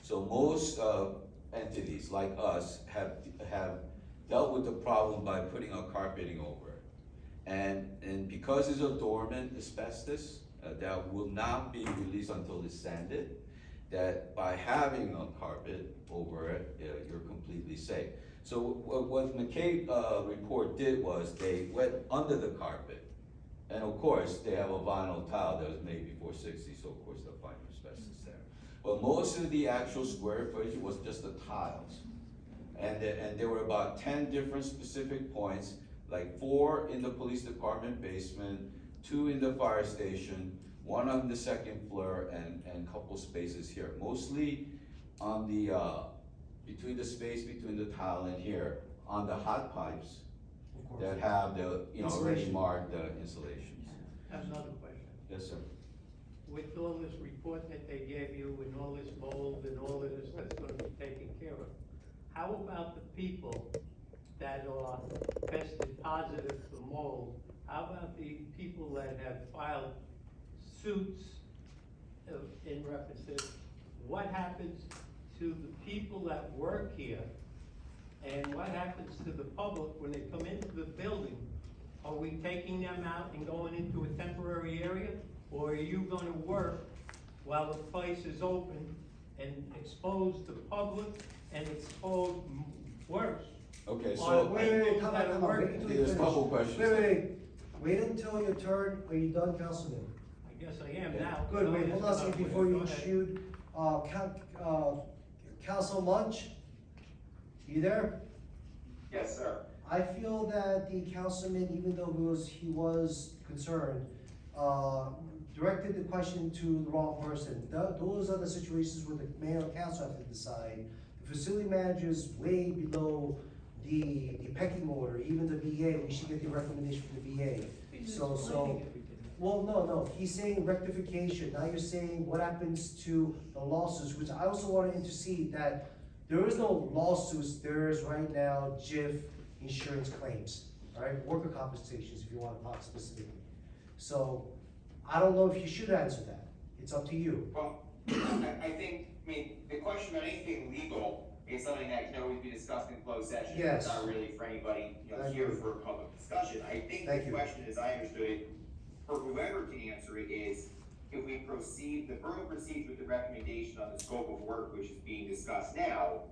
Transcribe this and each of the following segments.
So most, entities like us have dealt with the problem by putting a carpeting over it. And because it's a dormant asbestos, that will not be released until it's sanded, that by having a carpet over it, you're completely safe. So what McCabe, report did was they went under the carpet. And of course, they have a vinyl tile that was made before '60, so of course they'll find asbestos there. But most of the actual square footage was just the tiles. And there were about 10 different specific points, like 4 in the police department basement, 2 in the fire station, 1 on the second floor, and a couple spaces here. Mostly on the, between the space between the tile and here, on the hot pipes that have the, already marked installations. I have another question. Yes, sir. With all this report that they gave you and all this mold and all of this that's gonna be taken care of, how about the people that are tested positive for mold? How about the people that have filed suits in reference to, what happens to the people that work here? And what happens to the public when they come into the building? Are we taking them out and going into a temporary area? Or are you gonna work while the place is open and expose the public and expose worse? Okay, On so Wait, come on, That come on, work. wait until you there's a finish. couple questions. Wait until your turn, are you done, Councilman? I guess I am now. Good, wait, hold on a Go second before you ahead. shoot, Council Munch? You there? Yes, sir. I feel that the councilman, even though he was concerned, directed the question to the wrong person. Those are the situations where the mayor and council have to decide. The facility manager is way below the pecking order, even the VA, we should get the recommendation from the VA. He's So, explaining everything. well, no, he's saying rectification, now you're saying what happens to the lawsuits, which I also wanna intercede that there is no lawsuits, there is right now JIF insurance claims, alright, worker compensations, if you wanna talk specifically. So, I don't know if you should answer that, it's up to you. Well, I think, the question on anything legal is something that can always be discussed in closed session. Yes. It's not really for anybody, I here agree. for a public discussion. I think Thank the you. question, as I understood it, for whoever can answer it, is if we proceed, the borough proceeds with the recommendation on the scope of work which is being discussed now,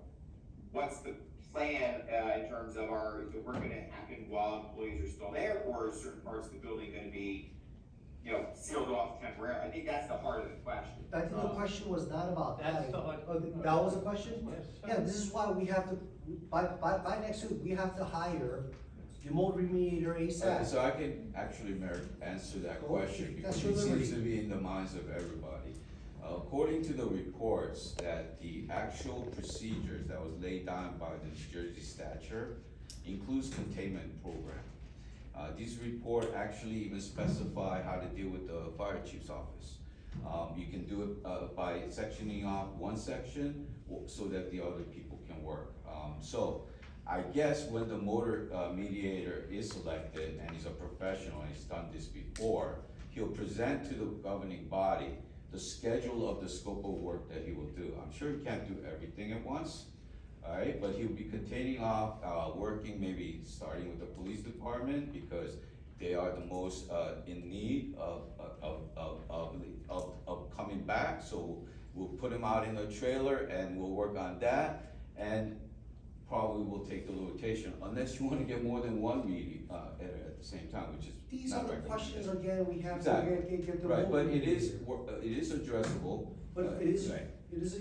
what's the plan, in terms of is the work gonna happen while employees are still there, or are certain parts of the building gonna be, sealed off temporarily? I think that's the heart of the question. I think the question was not about that. That's the- Oh, that was a question? Yes, sir. Yeah, this is why we have to, by next week, we have to hire the mold remediator ASAP. So I can actually, Mayor, answer that Go question, ahead. because That's your it seems liberty. to be in the minds of everybody. According to the reports, that the actual procedures that was laid down by the New Jersey statute includes containment program. These reports actually even specify how to deal with the fire chief's office. You can do it, by sectioning off one section, so that the other people can work. So, I guess when the motor mediator is selected and he's a professional and he's done this before, he'll present to the governing body the schedule of the scope of work that he will do. I'm sure he can't do everything at once, alright, but he'll be containing off, working maybe starting with the police department, because they are the most in need of coming back. So we'll put him out in a trailer and we'll work on that, and probably will take the rotation, unless you wanna get more than one meeting, at the same time, which is These not are the recommended. questions, again, we have Exactly. to get the. Right, mold but it is, remediator. it is addressable. But it is, Right. it is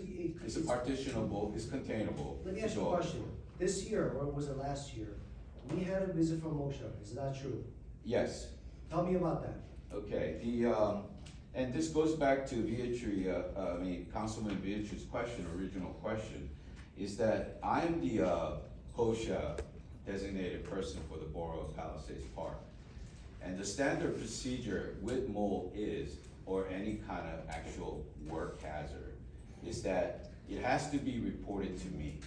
It's a partitionable, it's containable. Let me ask you a So- question. This year, or was it last year, we had a visit from OSHA, is that true? Yes, Tell me about that. okay, and this goes back to Councilman Vietry's question, original question, is that I'm the, OSHA designated person for the Borough of Palisades Park. And the standard procedure with mold is, or any kind of actual work hazard, is that it has to be reported to me,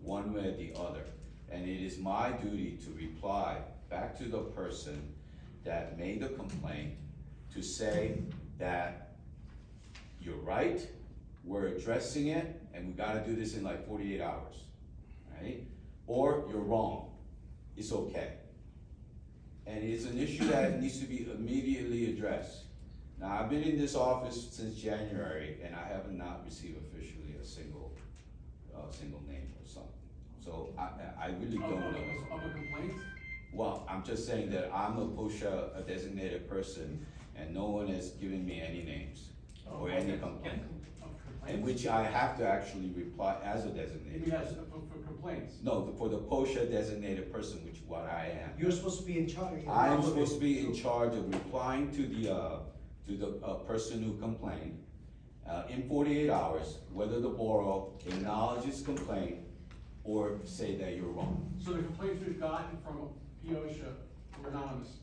one way or the other. And it is my duty to reply back to the person that made the complaint to say that you're right, we're addressing it, and we gotta do this in like 48 hours, right? Or you're wrong, it's okay. And it's an issue that needs to be immediately addressed. Now, I've been in this office since January, and I have not received officially a single name or something. So I really don't know. Of a complaint? Well, I'm just saying that I'm a POSHA, a designated person, and no one has given me any names or any complaint. Of In complaints? which I have to actually reply as a You designated. mean as, for complaints? No, for the POSHA designated person, which what I am. You're supposed to be in charge. I am supposed to be in charge of replying to the person who complained, in 48 hours, whether the borough acknowledges complaint or say that you're wrong. So the complaints we've gotten from Piosha were anonymous?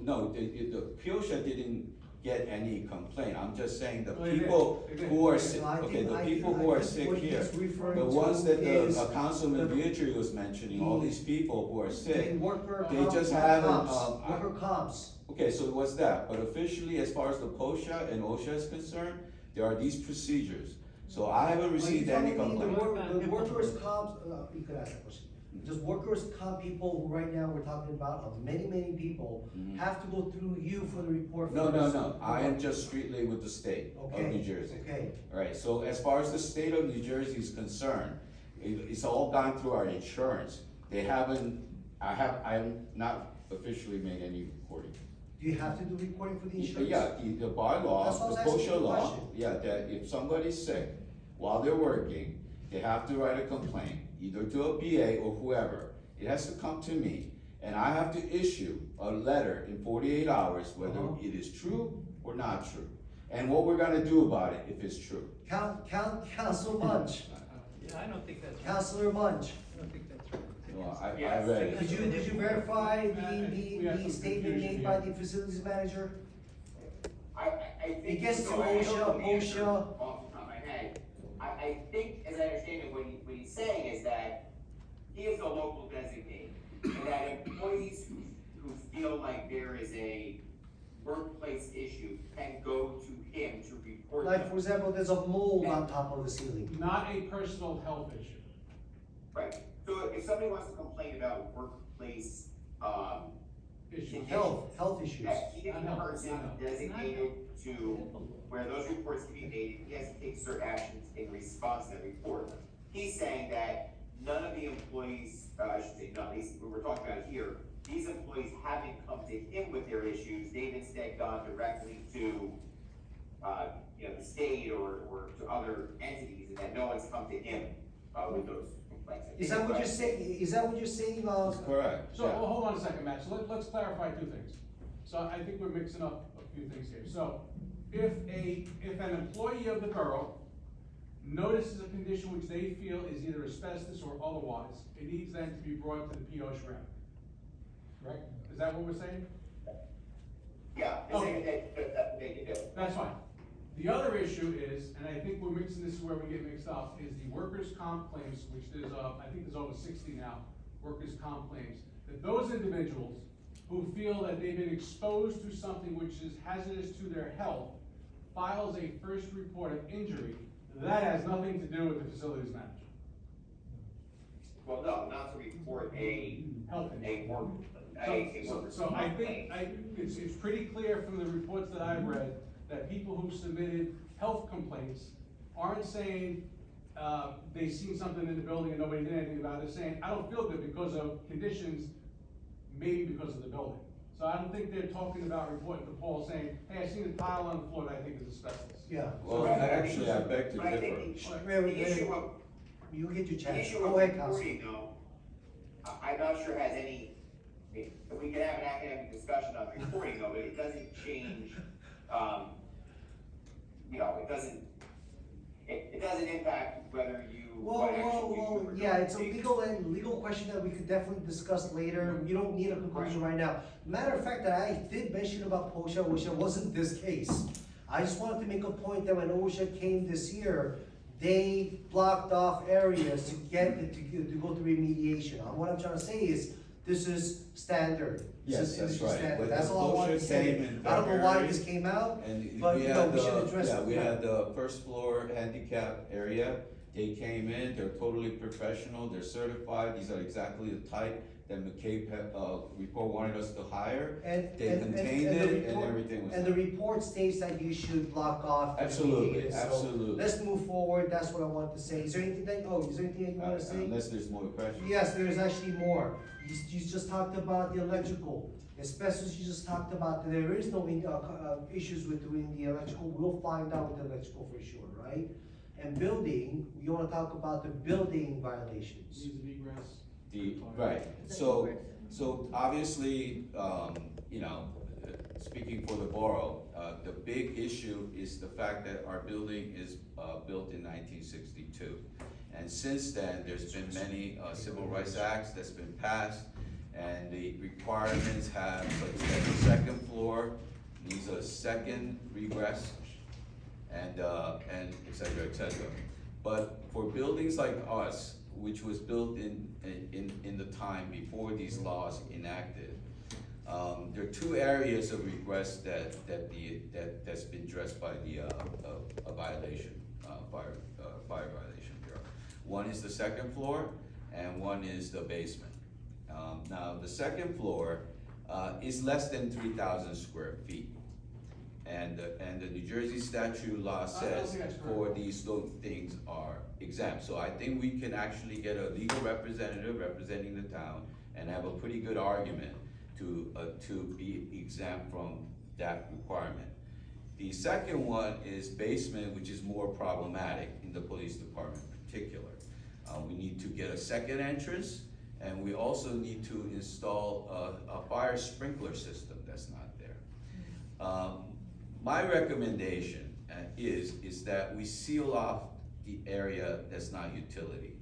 No, the POSHA didn't get any complaint, I'm just saying the Oh, they did. people They did. who are No, sick, I okay, think- the I people think- who I are think sick what here, he's referring the to ones that is Councilman the- Beatrice was mentioning, all these people who are sick, Worker they comp- just haven't, comps, worker comps. okay, so what's that? But officially, as far as the POSHA and OSHA is concerned, there are these procedures. So I haven't received any Are you telling me complaint. the workers comp, you could ask that question. Just workers comp people who right now we're talking about, of many people, Mhm. have to go through you for the report No, first? I am just strictly with the state of Okay, New Jersey. okay. Alright, so as far as the state of New Jersey is concerned, it's all gone through our insurance. They haven't, I have not officially made any reporting. Do you have to do reporting for the insurance? Yeah, the bylaw, That's why I was the asking POSHA the law, question. yeah, that if somebody's sick while they're working, they have to write a complaint, either to a BA or whoever. It has to come to me, and I have to issue a letter in 48 hours, whether Uh-huh. it is true or not true. And what we're gonna do about it if it's true. Council Munch, Yeah, I don't think that's right. Counselor Munch, I don't think that's right. Well, I Yes. read it. did you verify We have the some statement confusion made by here. the facilities manager? I think. It gets to so I don't OSHA, know the answer OSHA. Off the top of my head, I think, as I understand it, what he's saying is that he is a local designee, and that employees who feel like there is a workplace issue can go to him to report Like, for them. example, there's a mold on top of the ceiling. Not a personal health issue. Right, so if somebody wants to complain about workplace, Issue. Health issues. that he is I the know, person I know. designated to where those reports can be made, he has to take certain actions in response to that report. He's saying that none of the employees, I should say, none, these, we're talking about here, these employees haven't come to him with their issues, they've instead gone directly to, the state or to other entities, and that no one's come to him, with those complaints. I Is think that what you're that's saying, is that what you're saying, That's correct, So, yeah. well, hold on a second, Matt, so let's clarify two things. So I think we're mixing up a few things here. So, if an employee of the borough notices a condition which they feel is either asbestos or otherwise, it needs then to be brought to the PO shred. Right? Is that what we're saying? Yeah, the same, that they can do. That's fine. The other issue is, and I think we're mixing, this is where we get mixed up, is the workers' comp claims, which there's, I think there's over 60 now, workers' comp claims. That those individuals who feel that they've been exposed to something which is hazardous to their health, files a first report of injury, that has nothing to do with the facilities manager. Well, no, not to report a Health injury. work, So I think, it's pretty clear from the reports that I've read, that people who submitted health complaints aren't saying, they've seen something in the building and nobody did anything about it, they're saying, I don't feel good because of conditions, maybe because of the building. So I don't think they're talking about reporting to Paul saying, hey, I seen a tile on the floor that I think is asbestos. Yeah. Well, Right. actually, I beg to But I differ. think Wait, the issue of, You get your the chance. issue Go of ahead, Council. reporting though, I'm not sure has any, we can have an academic discussion on reporting though, but it doesn't change, it doesn't impact whether you, what action you do. Yeah, it's a legal question that we could definitely discuss later, you don't need a conclusion right now. Matter of fact, that I did mention about OSHA, which it wasn't this case. I just wanted to make a point that when OSHA came this year, they blocked off areas to go through remediation. What I'm trying to say is, this is standard. This Yes, is that's industry right. standard. But That's the all I wanted to bullshit say. came in I don't know why February. this came out, And but, we you had know, we the, should address yeah, it. we had the first floor handicap area, they came in, they're totally professional, they're certified, these are exactly the type that McCabe report wanted us to hire. And, They and, contained and the it and report, everything was and the done. report states that you should block off. the Absolutely, meeting, so absolutely. Let's move forward, that's what I wanted to say. Is there anything that, is there anything that you wanna say? Unless there's more questions. Yes, there's actually more. You just talked about the electrical, especially you just talked about that there is no issues with doing the electrical. We'll find out with the electrical for sure, right? And building, you wanna talk about the building violations. Needs of egress. Right, so obviously, you know, speaking for the borough, the big issue is the fact that our building is, built in 1962. And since then, there's been many, civil rights acts that's been passed, and the requirements have, such as the second floor needs a second regress, and et cetera, et cetera. But for buildings like us, which was built in the time before these laws enacted, there are two areas of regress that's been addressed by the, a violation, fire violation bureau. One is the second floor, and one is the basement. Now, the second floor, is less than 3,000 square feet. And the New Jersey statute law says think that's for these things are exempt. So I think we can actually get a legal representative representing the town and have a pretty good argument to be exempt from that requirement. The second one is basement, which is more problematic in the police department in particular. We need to get a second entrance, and we also need to install a fire sprinkler system that's not there. My recommendation is that we seal off the area that's not utility.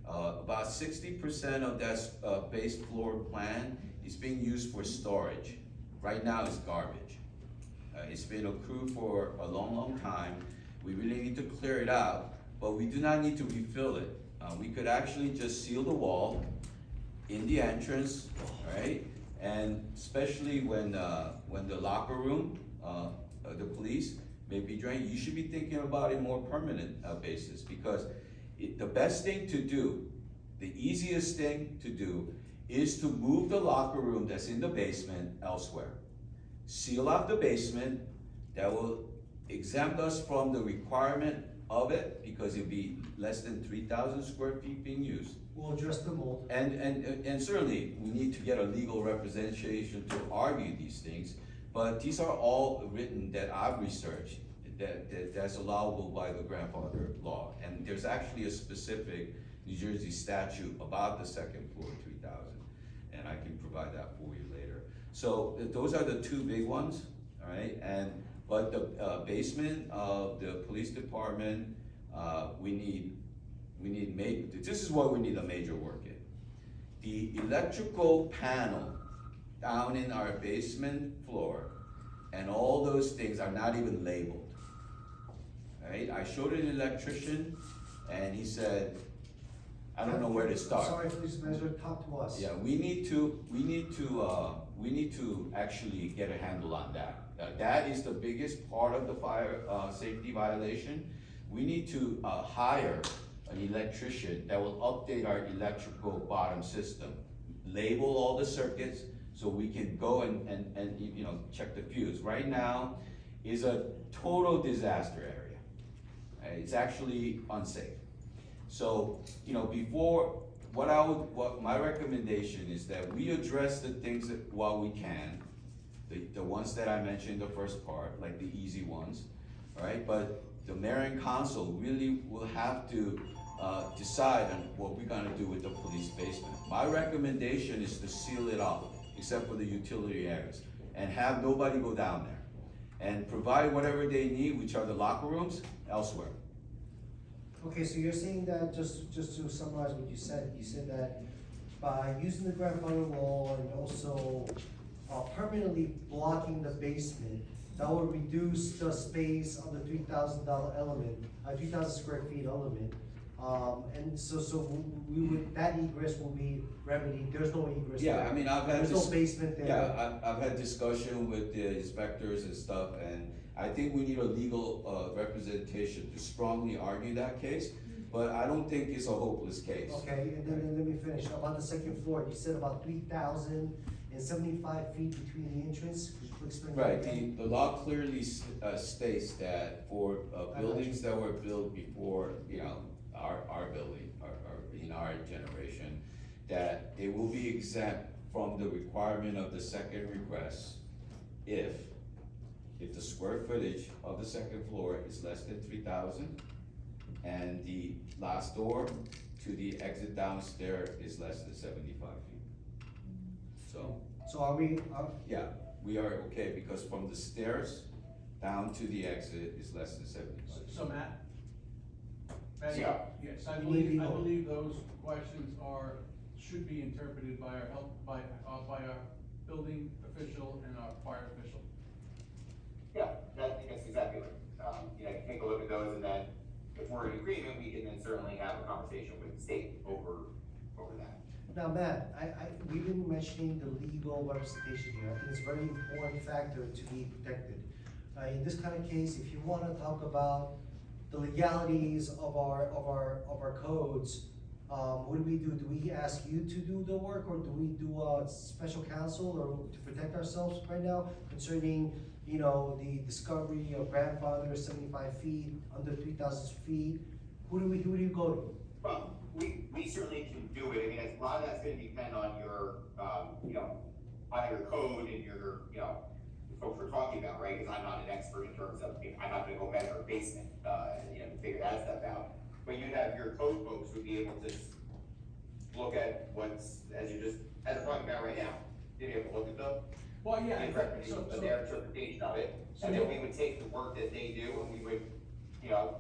About 60% of that base floor plan is being used for storage. Right now it's garbage. It's been accrued for a long, long time. We really need to clear it out, but we do not need to refill it. We could actually just seal the wall in the entrance, right? And especially when the locker room, the police may be drained, you should be thinking about it more permanent basis, because the best thing to do, the easiest thing to do, is to move the locker room that's in the basement elsewhere. Seal off the basement, that will exempt us from the requirement of it, because it'll be less than 3,000 square feet being used. We'll address the mold. And certainly, we need to get a legal representation to argue these things, but these are all written that I've researched, that's allowable by the grandfather law. And there's actually a specific New Jersey statute about the second floor 3,000, and I can provide that for you later. So those are the two big ones, all right? But the basement of the police department, this is what we need a major work in. The electrical panel down in our basement floor and all those things are not even labeled. Right? I showed an electrician and he said, I don't know where to start. Sorry, please, Manager, talk to us. Yeah, we need to actually get a handle on that. That is the biggest part of the fire safety violation. We need to hire an electrician that will update our electrical bottom system, label all the circuits so we can go and you know, check the fuse. Right now is a total disaster area. It's actually unsafe. So, you know, what my recommendation is that we address the things that, while we can, the ones that I mentioned in the first part, like the easy ones, right? But the mayor and council really will have to decide on what we're gonna do with the police basement. My recommendation is to seal it off, except for the utility areas, and have nobody go down there. And provide whatever they need, which are the locker rooms, elsewhere. Okay, so you're saying that, just to summarize what you said that by using the grandfather wall and also permanently blocking the basement, that will reduce the space of the $3,000 element, 3,000 square feet element, And so we would, that egress will be remedied, there's no egress there. Yeah, I mean, I've had There's no this, basement there. yeah, I've had discussion with the inspectors and stuff, and I think we need a legal, representation to strongly argue that case, but I don't think it's a hopeless case. Okay, and then let me finish, about the second floor, you said about 3,075 feet between the entrance, could you explain that Right, again? the law clearly states that for buildings that were built before, you know, our building, or in our generation, that they will be exempt from the requirement of the second request if the square footage of the second floor is less than 3,000, and the last door to the exit downstairs is less than 75 feet. So, So are we, yeah, we are okay, because from the stairs down to the exit is less than 75. So Matt? Yeah. Yes, I Maybe believe no. those questions should be interpreted by our by our building official and our fire official. Yeah, I think that's exactly right. You know, you take a look at those, and then if we're in agreement, we can then certainly have a conversation with the state over that. now Matt, we've been mentioning the legal representation here, I think it's a very important factor to be protected. In this kind of case, if you wanna talk about the legalities of our codes, what do? Do we ask you to do the work, or do we do a special counsel, or to protect ourselves right now concerning, you know, the discovery of grandfather 75 feet, under 3,000 feet? Who do you go to? Well, we certainly can do it. I mean, a lot of that's gonna depend on your, you know, on your code and your, you know, the folks we're talking about, right? Because I'm not an expert in terms of, I'm not gonna go measure a basement, you know, to figure that stuff out. But you'd have your code folks would be able to look at what's, as we're talking about right now, you'd be able to look at them, Well, yeah, and recommend their interpretation of it. So And then you- we would take the work that they do, and we would, you know,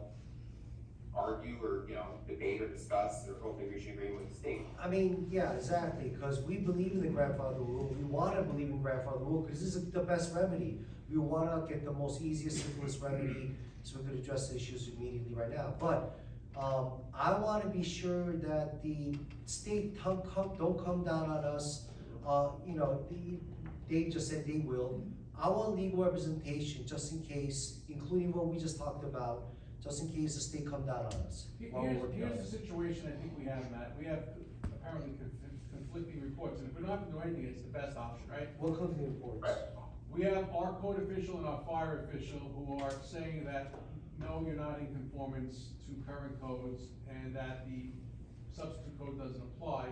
argue or, you know, debate or discuss, or hopefully reach an agreement with the state. I mean, yeah, exactly, because we believe in the grandfather rule, we wanna believe in grandfather rule, because this is the best remedy. We wanna get the most easiest, simplest remedy, so we could address the issues immediately right now. But, I wanna be sure that the state don't come down on us. You know, they just said they will. I want legal representation, just in case, including what we just talked about, just in case the state come down on us. while we're working on Here's it. the situation I think we have, Matt. We have apparently conflicting reports, and if we don't have to do anything, it's the best option, right? What company reports? Right. We have our code official and our fire official who are saying that, no, you're not in conformance to current codes, and that the substitute code doesn't apply,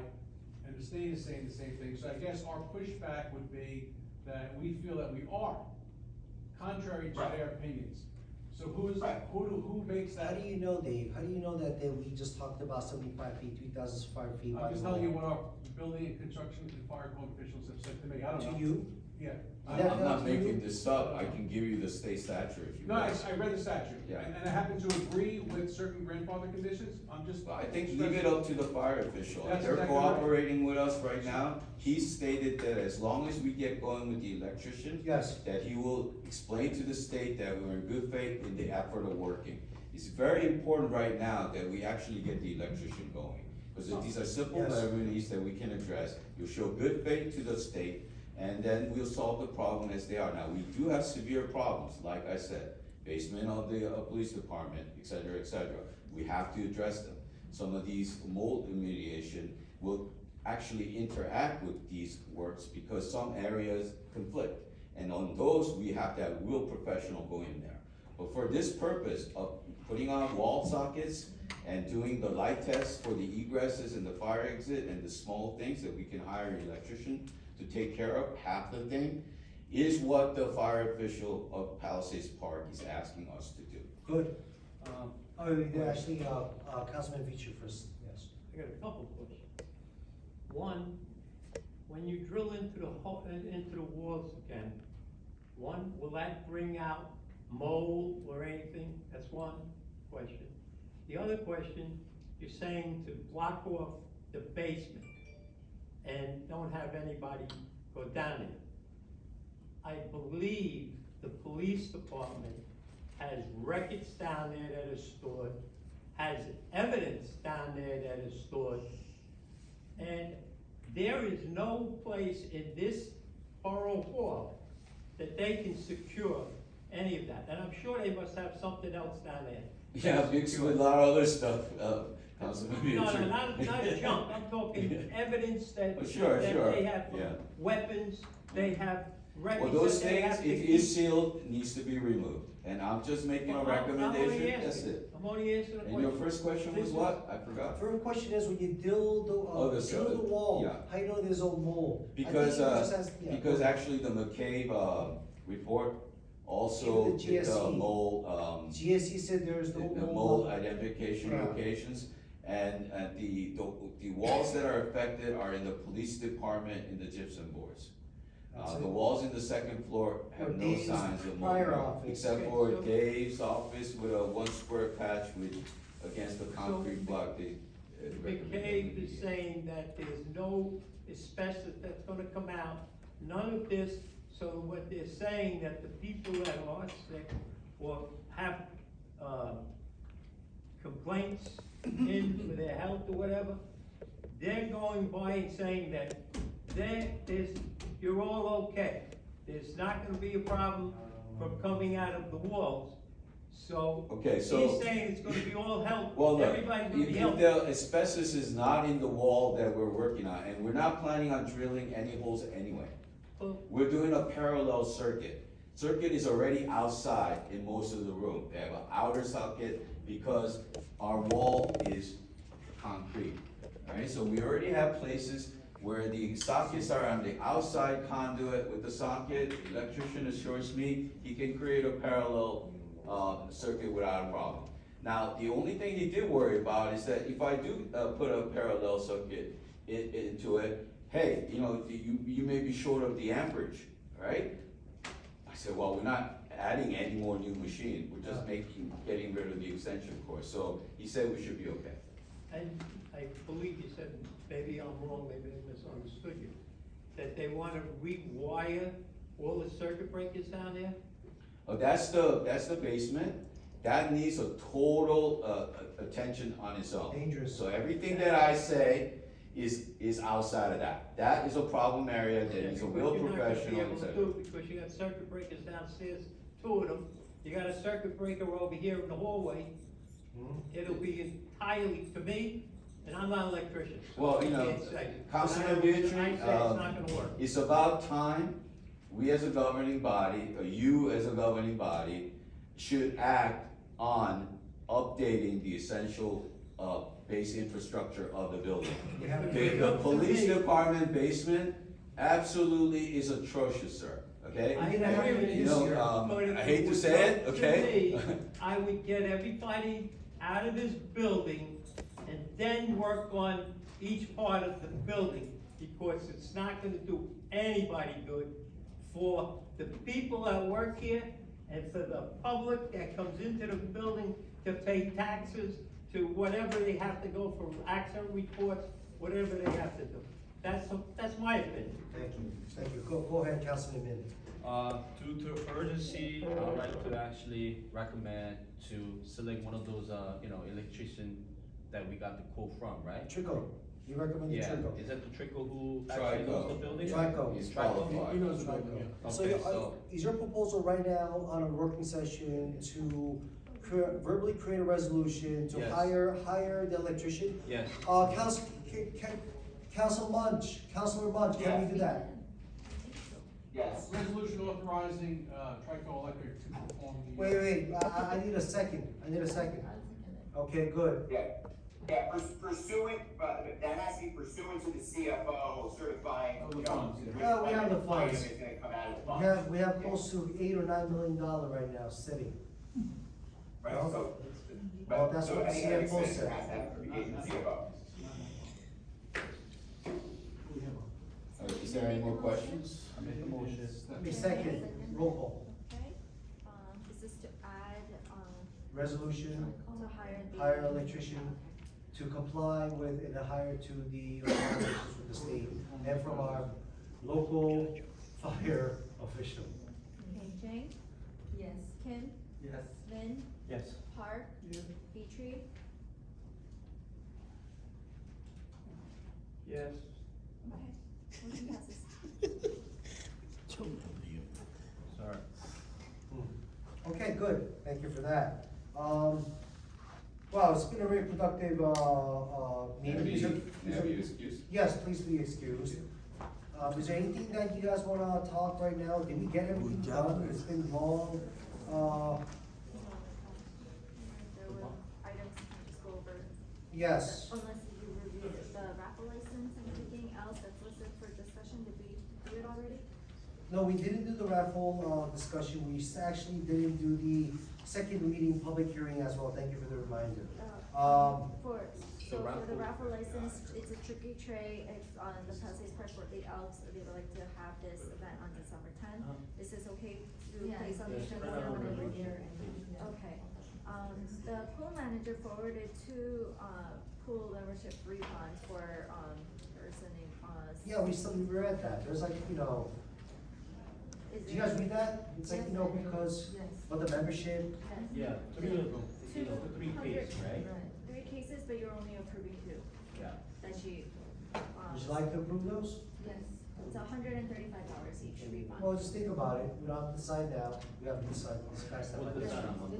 and the state is saying the same thing. So I guess our pushback would be that we feel that we are, contrary to Right. their opinions. So Right. who makes How that? do you know, Dave? How do you know that we just talked about 75 feet, 3,005 feet? I'm just telling you what our building and construction and fire code officials have said to me, I don't know. To you? Yeah. I'm That I'm not helps you? making this up, I can give you the state statute if you No, want. I read the statute, Yeah. and I happen to agree with certain grandfather conditions, I'm just. I think leave it up to the fire official, That's they're exactly right. cooperating with us right now. He stated that as long as we get going with the electrician, Yes. that he will explain to the state that we're in good faith in the effort of working. It's very important right now that we actually get the electrician going, because these are simple Yes. remedies that we can address. You'll show good faith to the state, and then we'll solve the problem as they are. Now, we do have severe problems, like I said, basement of the police department, et cetera, et cetera. We have to address them. Some of these mold remediation will actually interact with these works because some areas conflict. And on those, we have to have real professional go in there. But for this purpose of putting on wall sockets and doing the light tests for the egresses and the fire exit and the small things that we can hire an electrician to take care of, half the thing, is what the fire official of Palisades Park is asking us to do. Good. Actually, Councilman Vici first, yes. I got a couple questions. One, when you drill into the walls again, one, will that bring out mold or anything? That's one question. The other question, you're saying to block off the basement and don't have anybody go down there. I believe the police department has records down there that are stored, has evidence down there that is stored. And there is no place in this borough hall that they can secure any of that. And I'm sure they must have something else down there. Yeah, mixed with a lot of other stuff, Councilman No, Beatrice. not junk, I'm talking evidence that, Oh, sure, that sure, they have yeah. weapons, they have Well, records those that they things, have to if keep. it's sealed, needs to be removed, and I'm just making a I'm only recommendation, asking. that's it. I'm only asking a And your question. first question was This what? I forgot. First question is, when you drill Oh, the drill the wall, yeah. how you know there's no mold? I think Because, you just asked- yeah. because actually the McCabe, report also Even the did the GSE. mold, GSE said there's no the mold. mold identification Yeah. locations. And, the walls that are affected are in the police department in the gypsum boards. That's The it. walls in the second floor have Or no Dave's signs of mold, prior office. except Okay, for so- Dave's office with a 1 square patch with, against the concrete block, they. McCabe is saying that there's no asbestos that's gonna come out, none of this, so what they're saying that the people that are sick or have, complaints in for their health or whatever, they're going by and saying that you're all okay. There's not gonna be a problem from coming out of the walls, so. Okay, so- He's saying it's gonna be all health, Well, look, everybody's gonna be if healthy. the asbestos is not in the wall that we're working on, and we're not planning on drilling any holes anyway. Well, We're doing a parallel circuit. Circuit is already outside in most of the room. They have an outer socket because our wall is concrete. Alright, so we already have places where the sockets are on the outside conduit with the socket. The electrician assures me he can create a parallel, circuit without a problem. Now, the only thing he did worry about is that if I do, put a parallel circuit into it, hey, you may be short of the amperage, right? I said, well, we're not adding any more new machine, we're just getting rid of the extension cord, so he said we should be okay. And I believe you said, maybe I'm wrong, maybe I misunderstood you, that they wanna rewire all the circuit breakers down there? Oh, that's the basement, that needs a total, attention on its own. Dangerous. So everything that I say is outside of that. That is a problem area that needs a real professional, You're not gonna be able to etc. do it because you got circuit breakers downstairs, 2 of them, you got a circuit breaker over here in the hallway, Mhm. it'll be entirely, to me, and I'm not an electrician, so Well, I you know, can't say. Councilman I Beatrice, say it's not gonna work. It's about time, we as a governing body, or you as a governing body, should act on updating the essential, base infrastructure of the building. We have- The police department basement absolutely is atrocious, sir, okay? I mean, I agree with You you, know, sir. But if I hate to was say it, up to okay? me, I would get everybody out of this building and then work on each part of the building, because it's not gonna do anybody good for the people that work here and for the public that comes into the building to pay taxes, to whatever they have to go for accident reports, whatever they have to do. That's my opinion. Thank you. Go ahead, Councilman Min. Due to urgency, I'd like to actually recommend to select one of those, electrician that we got the quote from, right? Trico, you recommend the Yeah, Trico? is that the Trico who actually knows the Trico. building? Trico. He's Trico. qualified. He knows about Trico. it. So, Okay, so- is your proposal right now on a working session to verbally create a resolution to Yes. hire the electrician? Yes, Councilman Munch, can we do that? Yes. Resolution authorizing, Trico Electric to perform the. Wait, I need a second, Okay, good. Yeah, pursuant, that has to be pursuant to the CFO certifying, Of the funds, yeah. which Yeah, we have the item funds. is gonna come out of the funds. We have close to $8 or $9 million right now sitting. Right, so. Well, that's so what the any CFO expense said. has to have to be in the CFO. Is there any more questions? I make a motion. A second, roll call. Okay, this is to add, Resolution, to hire the. hire electrician to comply with and hire to the regulations from the state and from our local fire official. Okay, Jane? Yes. Kim? Yes. Lynn? Yes. Park? Petrie? Yes. Okay, motion passes. Sorry. Okay, good, thank you for that. Wow, it's been a very productive, meeting. Is there- is there- excuse? Yes, please be excused. Is there anything that you guys wanna talk right now? Did we get everything done? It's been long. There were items to just go over, Yes, unless you reviewed the raffle license and everything else that's listed for discussion, did we do it already? no, we didn't do the raffle, discussion. We actually didn't do the second reading public hearing as well. Thank you for the reminder. So For the raffle- raffle license, it's a tricky tray, it's on the Palisades Park for the Elks, they would like to have this event on December tenth. Is this okay to place on the Yes, agenda? right on the Okay, the pool manager forwarded two, pool membership refunds for, person named, yeah, we read that. There's like, is did you guys it- read that? It's like, because Yes. of the membership. Yeah, three of them, Two the three cases, right? Three cases, but you're only approving two, Yeah. that she, Would you like to approve those? Yes, it's $135 each refund. Well, just think about it. We don't have to decide now. We have to decide this past We'll time. decide on Monday.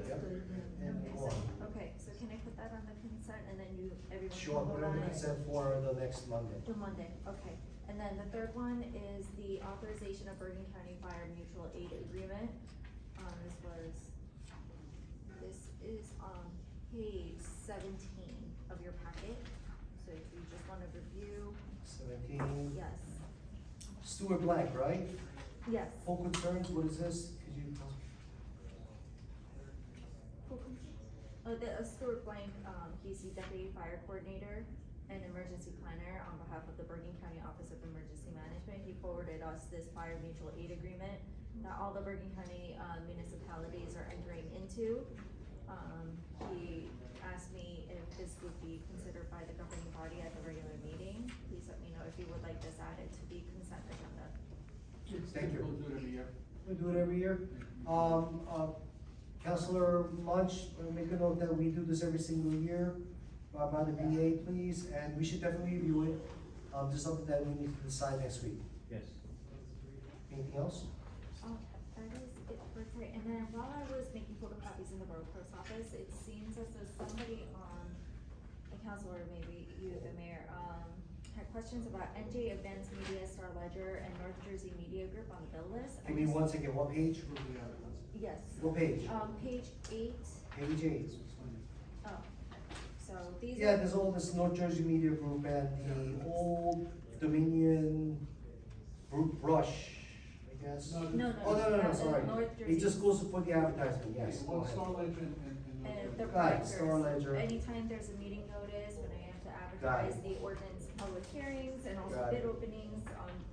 And Okay, go on. okay, so can I put that on the consent and then everyone Sure, can put vote it on on the it? consent for the next Monday. To Monday, okay. And then the third one is the authorization of Bergen County Fire Mutual Aid Agreement. This is on page 17 of your packet. So if you just wanna review, 17. yes, Stuart Blank, right? yes. Full concerns, what is this? Could you? Stuart Blank, he's the deputy fire coordinator and emergency planner on behalf of the Bergen County Office of Emergency Management. He forwarded us this fire mutual aid agreement that all the Bergen County, municipalities are entering into. He asked me if this would be considered by the governing body at the regular meeting. Please let me know if you would like this added to the consent agenda. Thank you. We'll do it every year. We do it every year. Counselor Munch, make a note that we do this every single year, by the VA, please, and we should definitely review it. This is something that we need to decide next week. Yes. Anything else? That is it for today. And then while I was making photocopies in the borough clerk's office, it seems as though somebody on the council, or maybe you, the mayor, had questions about NJ Events Media, Star Ledger, and North Jersey Media Group on the bill list. Give me one second, what page? Yes. What page? Page 8, Page 8. oh, so these Yeah, are, there's all this North Jersey Media Group and the Old Dominion Group Brush, I guess. No, no, Oh, no, that's sorry. North It just Jersey. goes for the advertisement, yes. go Well, ahead. Star Legend and. And the Right, Star projectors, Ledger. anytime there's a meeting notice, when I have to Got advertise it. the ordinance public hearings and also Got bid it. openings,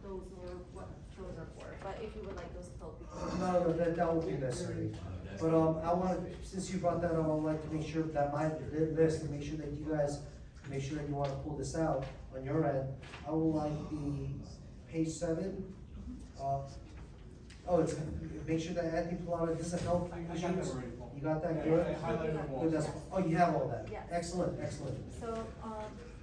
those were what those are for, but if you would like those filled before. No, that won't be necessary. But, I wanna, since you brought that up, I would like to make sure that my list, and make sure that you guys, make sure that you wanna pull this out on your end. I would like the page 7, it's, make sure that Anthony Pilata, this is a health I got that issues. already, Paul. You got that Yeah, good? I highlighted them all. Good, that's, oh, you have all that? Yes. Excellent, excellent. So,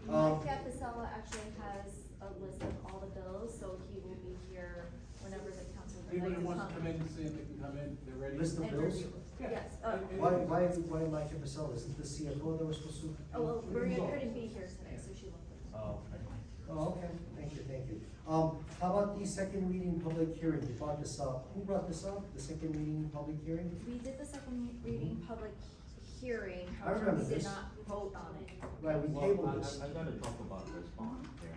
Mike Capisella actually has a list of all the bills, so he will be here whenever the council would like Anybody to wants to come. come in and see if they can come in, they're ready. List of And bills? review. Yes, Why Mike and Priscilla? Isn't the CFO that we're supposed to? oh, well, Maria couldn't be here today, so she left. Oh, okay. Oh, okay, thank you, thank you. How about the second reading public hearing? You brought this up. Who brought this up? The second reading public hearing? We did the second reading public hearing, I however, remember we did this. not vote on it. Right, we Well, tabled this. I gotta talk about this bond here.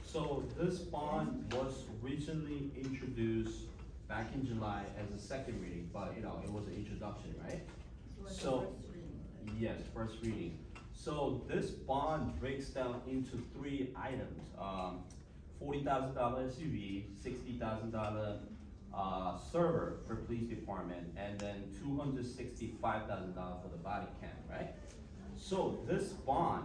So this bond was recently introduced back in July as a second reading, but it was an introduction, right? So, yes, first reading. So this bond breaks down into 3 items. $40,000 SUV, $60,000 server for police department, and then $265,000 for the body cam, right? So this bond,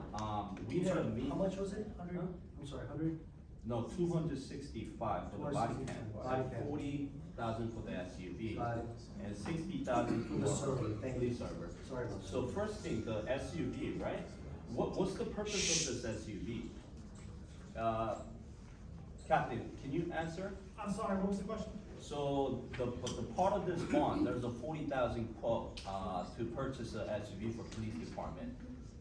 we had a meeting. How much was it? 100? Huh? I'm sorry, 100? No, 265 for the body cam, 265, body cam. 40,000 for the SUV, Got it. and 60,000 for The the server, thank you. police server. Sorry about that. So first thing, the SUV, right? What's the purpose of this SUV? Captain, can you answer? I'm sorry, what was the question? So but the part of this bond, there's a 40,000 quote, to purchase a SUV for police department.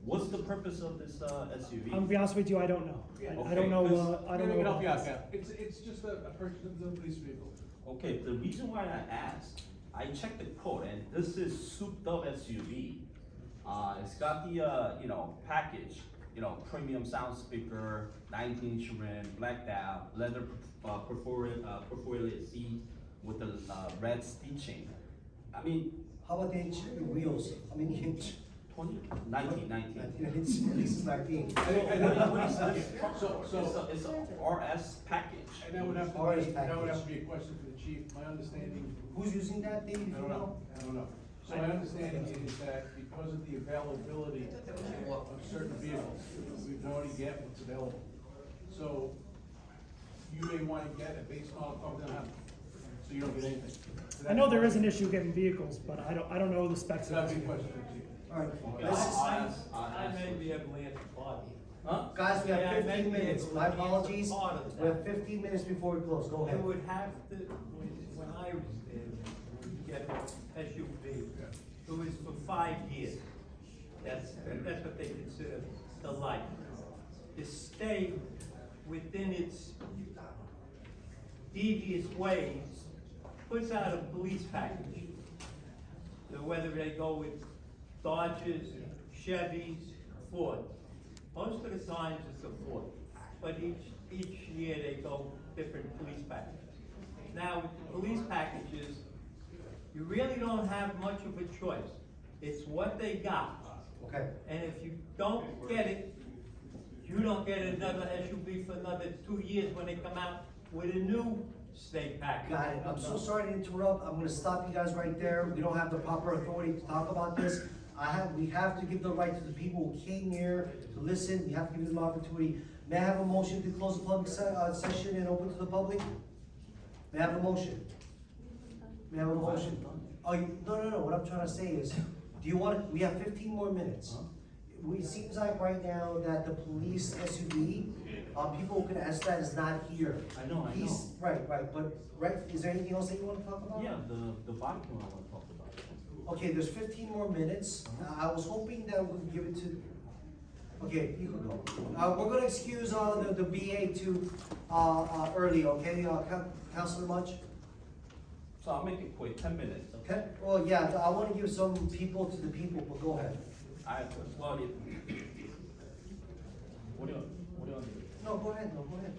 What's the purpose of this, SUV? I'm gonna be honest with you, I don't know. I Okay, don't know, Let's- I don't know. Let me help about you out, this. Cap. It's just a purchase of the police vehicle. Okay, the reason why I asked, I checked the quote, and this is souped up SUV. It's got the, package, premium sound speaker, 19-inch rim, blacked out, leather, perforated seat with the, red stitching. I mean, How about the wheels? How many inch? 19. 19 inch, this is 19. I think- What is this? So- It's a RS package. And that would have Ours to be, that would package. have to be a question for the chief. My understanding, Who's using that, Dave, if you I don't know, I don't know. So my understanding is that because of the availability of certain vehicles, we can only get what's available. So you may wanna get it based on, so you don't get anything. So I know there is an issue getting vehicles, but I don't know the specs So of that'd this be a vehicle. question for the chief. Alright, Okay, let's just- I may be able to answer part of it. Huh? guys, we Yeah, I have may 15 be minutes, able my to answer apologies. part of We have that. 15 minutes before we close, go It ahead. would have to, when I was there, when you get an SUV, it was for 5 years. That's what they consider the life. To stay within its devious ways, puts out a police package. So whether they go with Dodges, Chevys, Ford. Most of the times it's a Ford, but each year they go different police packages. Now, with the police packages, you really don't have much of a choice. It's what they got. Okay, And if you don't get it, you don't get another SUV for another 2 years when they come out with a new state package. got it. I'm so sorry to interrupt. I'm gonna stop you guys right there. We don't have the proper authority to talk about this. We have to give the right to the people who came here to listen. We have to give them the opportunity. May I have a motion to close the public session and open to the public? May I have a motion? May I have a motion? Oh, no, what I'm trying to say is, we have 15 more minutes. It seems like right now that the police SUV, people who can ask that is not here. I know. Right, but, is there anything else that you wanna talk about? Yeah, the body cam I wanna talk about. Okay, there's 15 more minutes. I was hoping that we could give it to, okay, you can go. We're gonna excuse, the BA to, early, okay, Councilor Mudge? So I'll make it quick, 10 minutes, okay? Okay, well, yeah, I wanna give some people to the people, but go ahead. What do you want to do? No, go ahead,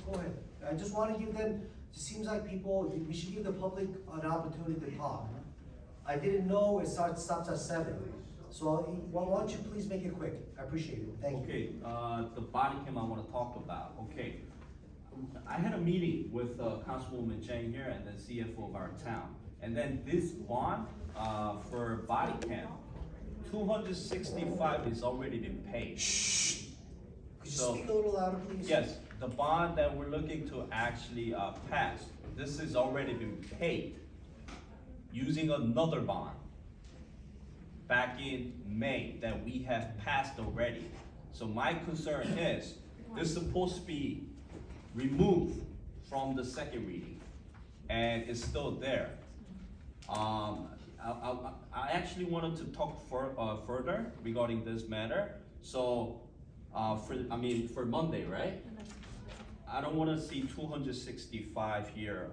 go ahead. I just wanna give them, it seems like people, we should give the public an opportunity to talk. I didn't know it stops at 7, so why don't you please make it quick? I appreciate it, thank you. Okay, the body cam I wanna talk about, okay. I had a meeting with, Councilwoman Chang here and the CFO of our town. And then this bond, for body cam, 265 is already been paid. Could you So- speak a little louder, please? Yes, the bond that we're looking to actually, pass, this has already been paid using another bond back in May that we have passed already. So my concern is, this is supposed to be removed from the second reading, and it's still there. I actually wanted to talk further regarding this matter, so, for Monday, right? I don't wanna see 265 here,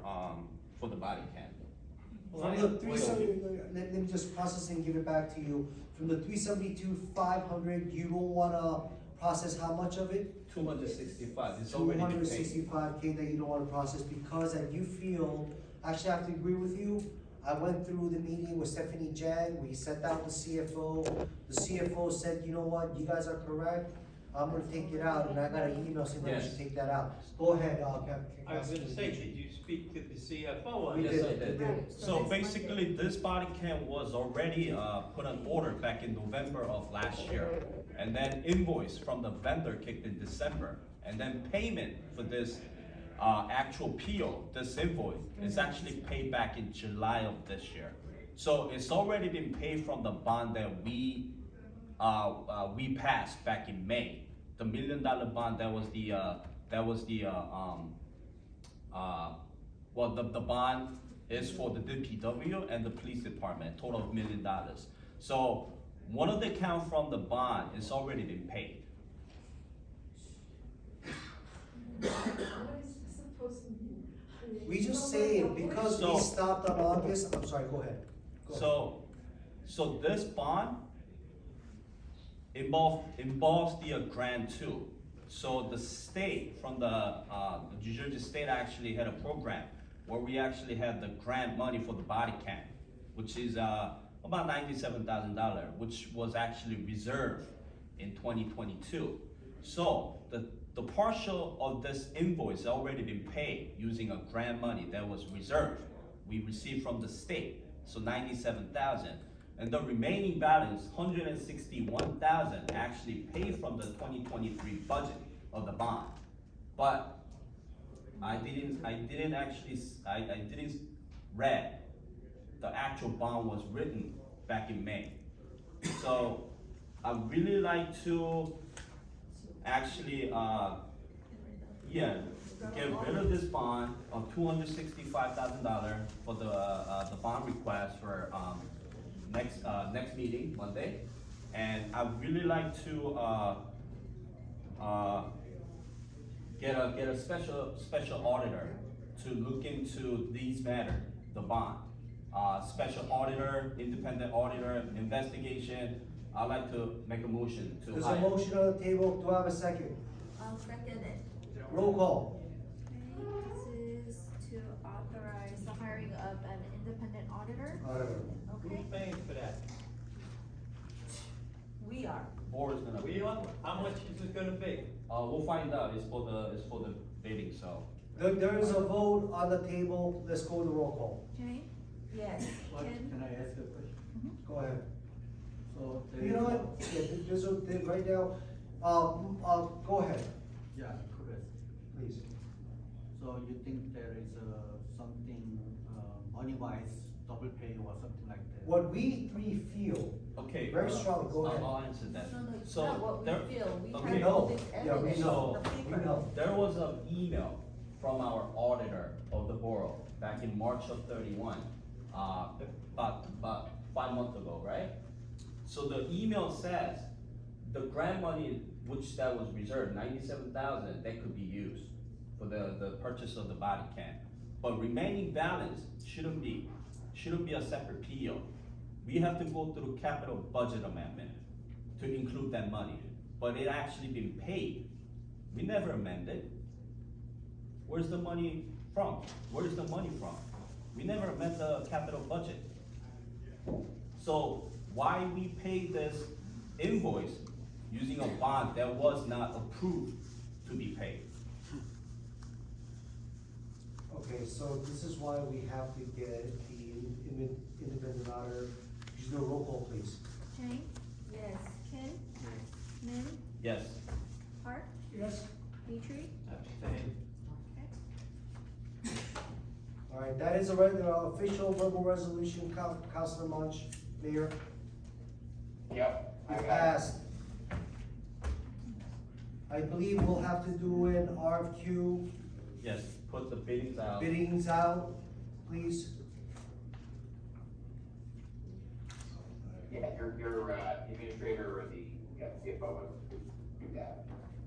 for the body cam. From the 370, let me just process and give it back to you. From the 372,500, you don't wanna process how much of it? 265, it's already been paid. 265K that you don't wanna process because that you feel, actually I have to agree with you. I went through the meeting with Stephanie Jang, we sat down with the CFO. The CFO said, you know what, you guys are correct, I'm gonna take it out, and I got an email saying that I Yes. should take that out. Go ahead, I was gonna say, did you speak to the CFO on We this? did. Yes, I did. So basically, this body cam was already, put on order back in November of last year. And then invoice from the vendor kicked in December. And then payment for this, actual PO, this invoice, is actually paid back in July of this year. So it's already been paid from the bond that we passed back in May. The $1 million bond, that was the that was the, well, the bond is for the DPW and the police department, total of $1 million. So, one of the account from the bond is already been paid. We just say because we So- stopped on August, I'm sorry, go ahead. Go ahead. So this bond involves the grant too. So the state, from the New Jersey state actually had a program where we actually had the grant money for the body cam, which is about $97,000, which was actually reserved in 2022. So the partial of this invoice already been paid using a grant money that was reserved. We received from the state, so 97,000. And the remaining balance, 161,000, actually paid from the 2023 budget of the bond. But I didn't read the actual bond was written back in May. So I'd really like to actually, get rid of this bond of $265,000 for the bond request for, next meeting, Monday. And I'd really like to, get a special auditor to look into these matter, the bond. Special auditor, independent auditor, investigation. I'd like to make a motion to There's a hire. motion on the table, do I have a second? I'll second it. Roll call. Okay, this is to authorize the hiring of an independent auditor, Auditor. Who's okay? paying for that? We are. Board is gonna. We are, how much is it gonna be? We'll find out, it's for the bidding, so. There is a vote on the table, let's go to roll call. Jane? Yes. What, Ken? can I ask a question? Go ahead. So there You know is what, yeah, there's a, right now, go ahead, Yeah, correct. please. So you think there is something money-wise, double pay or something like that? What we three feel, Okay. Very strong, go ahead. I'll answer that. No, no, it's So not what there- we feel, we okay. have all this Yeah, we evidence, know. the We paper. know. There was an email from our auditor of the borough back in March of 31, about 5 months ago, right? So the email says, the grant money, which that was reserved, 97,000, that could be used for the purchase of the body cam. But remaining balance shouldn't be a separate PO. We have to go through capital budget amendment to include that money, but it actually been paid. We never amended. Where's the money from? Where's the money from? We never amend the capital budget. So why we pay this invoice using a bond that was not approved to be paid? Okay, so this is why we have to get the independent auditor, could you do a roll call, please? Jane? Yes. Ken? Min? Yes. Park? Yes? Petrie? Abstain. Okay. All right, that is a regular, official verbal resolution, Councilor Munch, Mayor, Yep. I it got it. passed. I believe we'll have to do an RFQ, Yes, put the biddings out. biddings out, please. Yeah, your administrator or the CFO would do that.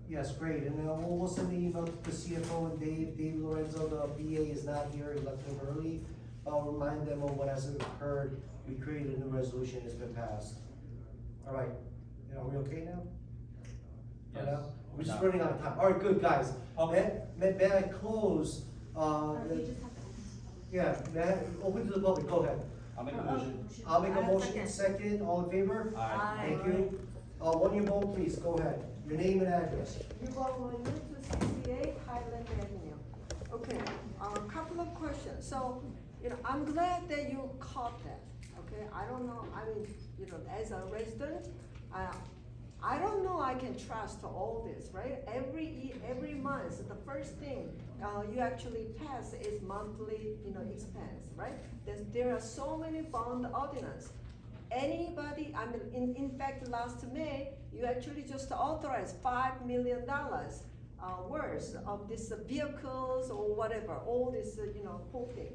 Yes, great, and then we'll send the email to the CFO and Dave Lorenzo, the BA is not here, he left him early. I'll remind them of what has occurred, we created a new resolution, it's been passed. All right, are we okay now? For Yes. now? We're just No. running out of time, all right, good, guys. Okay. May I close, You just have to. yeah, may I, open to the public, go ahead. I'll make a motion. I'll make a Uh, motion, second, all in favor? Aye. Thank you. One year vote, please, go ahead, your name and address. Yvonne Moynihan, 268 Highland Avenue. Okay, a couple of questions. So, I'm glad that you caught that, okay? I don't know, I mean, as a resident, I don't know I can trust all this, right? Every month, the first thing you actually pass is monthly, expense, right? There are so many bond ordinance. Anybody, I mean, in fact, last May, you actually just authorized $5 million words of these vehicles or whatever, all this, whole thing.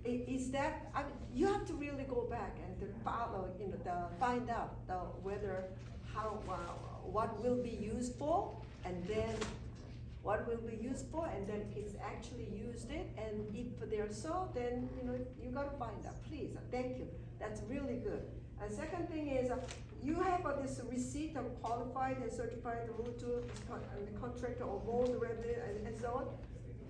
Is that, you have to really go back and to follow, find out whether, how, what will be used for, and then what will be used for, and then it's actually used it, and if they're so, then, you gotta find out, please, thank you, that's really good. And second thing is, you have this receipt of qualified and certified rooter, contractor or mold revenue, and so on.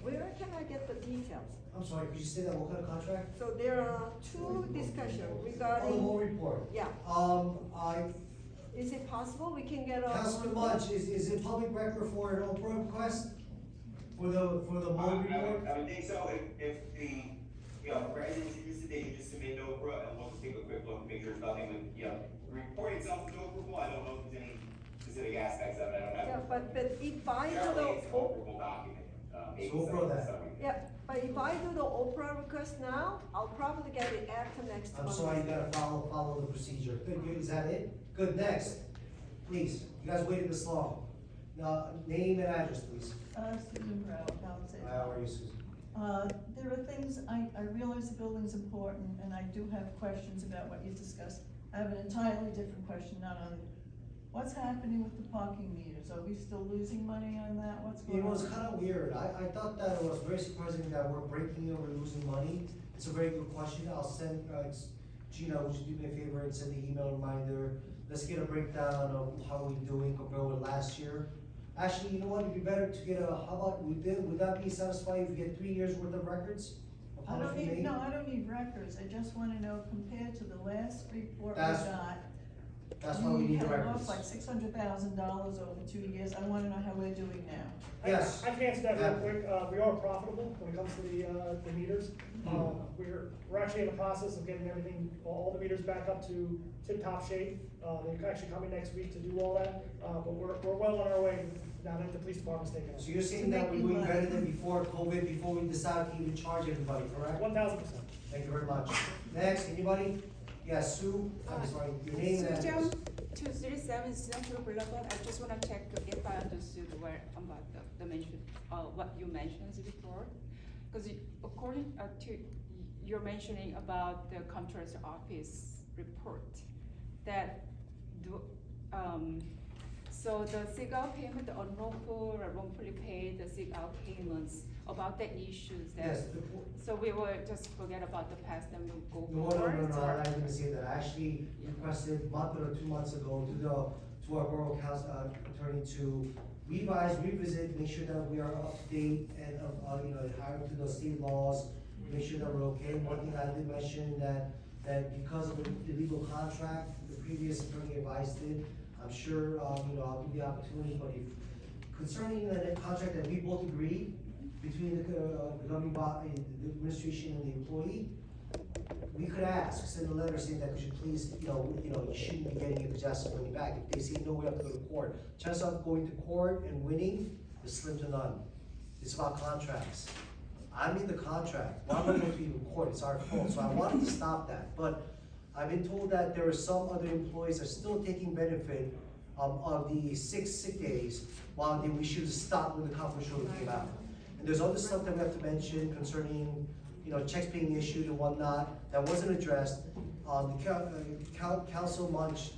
Where can I get the details? I'm sorry, could you say that, what kind of contract? So there are two discussions Oh, the regarding, whole report. yeah, is it possible we can get a? Councilman Munch, is it public record for an Oprah request? For the mold report? I would think so, if the, residents interested, they can just submit an Oprah, and we'll just take a quick look and make sure there's nothing with, the report itself is operable, I don't know if there's any specific aspects of it, I don't have. Yeah, but if I do Generally, it's an the, operable document, maybe So Oprah that. something. yeah, but if I do the Oprah request now, I'll probably get it after next month. I'm sorry, you gotta follow the procedure. Good, is that it? Good, next, please, you guys waited this long. Name and address, please. Susan Brown, Palisades. How are you, Susan? There are things, I realize the building's important, and I do have questions about what you discussed. I have an entirely different question, not on, what's happening with the parking meters? Are we still losing money on that? What's going It on? was kinda weird. I thought that it was very surprising that we're breaking it, we're losing money. It's a very good question. I'll send, Gina, would you do me a favor and send the email reminder? Let's get a breakdown of how we're doing compared with last year. Actually, you know what, it'd be better to get how about, would that be satisfying if we get 3 years worth of records? Of how I much don't we need, made? no, I don't need records, I just wanna know compared to the last report we That's- got. That's why we need the You had records. lost like $600,000 over 2 years, I wanna know how we're doing now. Yes. I can answer that real quick. We are profitable when it comes to the meters. We're actually in the process of getting everything, all the meters back up to tip-top shape. They're actually coming next week to do all that, but we're well on our way now that the police department's taking us. So you're saying that we're doing better than before COVID, before we decided to even charge everybody, correct? 1,000%. Thank you very much. Next, anybody? Yes, Sue, I'm sorry, your name and Sue address. Jung, 237 Central Boulevard. I just wanna check if I understood where, about the mention, what you mentioned before. Cause according to, you're mentioning about the Comptroller's Office report, that, so the SIG-out payment, the unlawful or wrongfully paid, the SIG-out payments, about the issues that. Yes, So we will just forget about the past and we'll go no, forward? I'm or- not gonna say that. I actually requested a month or 2 months ago to our borough council, attorney to revise, revisit, make sure that we are up to date and, adhering to the state laws, make sure that we're okay. One thing I did mention that because of the illegal contract, the previous attorney advised it, I'm sure, I'll give the opportunity, but if, concerning the contract that we both agreed between the governing body, the administration and the employee, we could ask, send a letter saying that could you please, you shouldn't be getting it, just money back. If they say no, we have to go to court. Chances of going to court and winning is slim to none. It's about contracts. I'm in the contract, why am I going to even court? It's our fault, so I wanted to stop that, but I've been told that there are some other employees that are still taking benefit of the 6 sick days, while we should have stopped when the comptroller came out. And there's other stuff that we have to mention concerning, checks being issued and whatnot, that wasn't addressed. Councilman Munch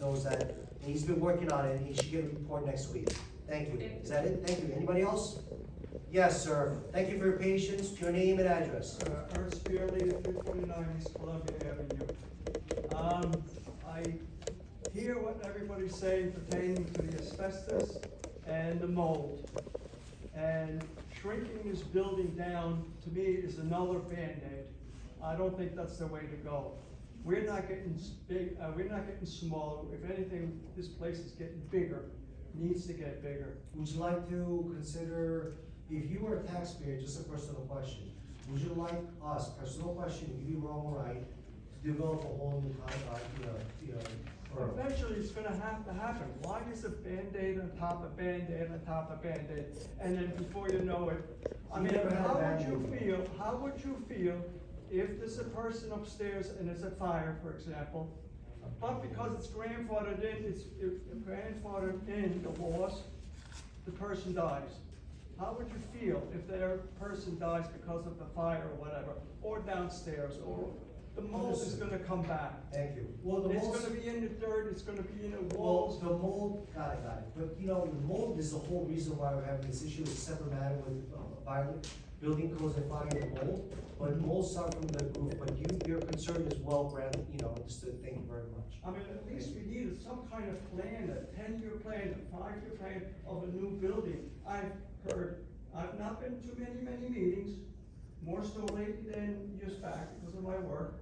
knows that, and he's been working on it, and he should get a report next week. Thank you. Is that it? Thank you. Anybody else? Yes, sir. Thank you for your patience. Your name and address. Ernest Bearley, 349 East Columbia Avenue. I hear what everybody's saying pertaining to the asbestos and the mold. And shrinking this building down, to me, is another Band-Aid. I don't think that's the way to go. We're not getting big, we're not getting smaller. If anything, this place is getting bigger, needs to get bigger. Would you like to consider, if you were a taxpayer, just a personal question, would you like us, personal question, if you wrong or right, to develop a whole new firm? Eventually, it's gonna have to happen. Why is a Band-Aid on top of Band-Aid on top of Band-Aid? And then before you know it, I mean, You never had a how would you feel if there's a person upstairs and there's a fire, for example, but because it's grandfathered in, it's grandfathered in the laws, the person dies. How would you feel if their person dies because of the fire or whatever, or downstairs, or the mold is gonna come back? Thank you. Well, the It's mold, gonna be in the dirt, it's gonna be in the well, walls. the mold, got it. But, you know, the mold is the whole reason why we're having this issue. It's a separate matter with, violent building codes and finding the mold. But mold start from the roof, but your concern is well grounded, you know, understood. Thank you very much. I mean, at least we needed some kind of plan, a 10-year plan, a 5-year plan of a new building. I've not been to many meetings, more so lately than years back because of my work.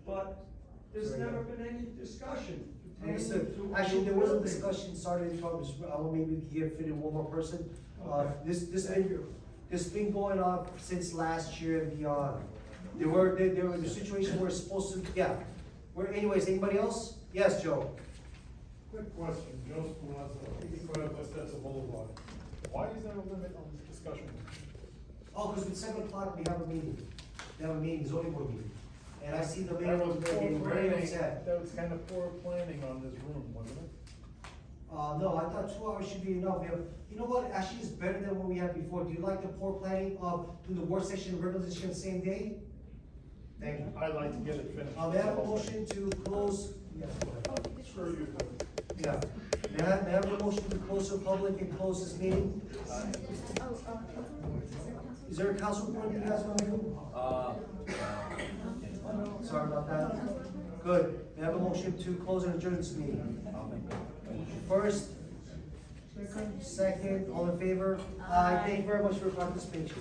But there's Fair never enough. been any discussion pertaining Understood. to. Actually, there was a building. discussion started in Congress. I will maybe here fit in one more person. Thank you. This been going on since last year and beyond. There was a situation where it's supposed to, yeah. Anyways, anybody else? Yes, Joe? Quick question, Joe Spinazza, 85 West Etzel Boulevard. Why is there a limit on this discussion? Oh, because at 7 o'clock we have a meeting. We have a meeting, zoning board meeting. And I see the mayor That was was poor getting very planning, upset. that was kind of poor planning on this room, wasn't it? No, I thought 2 hours should be enough. You know what, actually it's better than what we had before. Do you like the poor planning of doing the work session and regular session the same day? Thank you. I'd like to get it finished. May I have a motion to close? Yeah, go ahead. Sure you do. Yeah. May I have a motion to close the public and close this meeting? Is there a council report you guys want to do? Sorry about that. Good. May I have a motion to close and adjourn this meeting? First, second, all in favor? Aye. Thank you very much for your participation.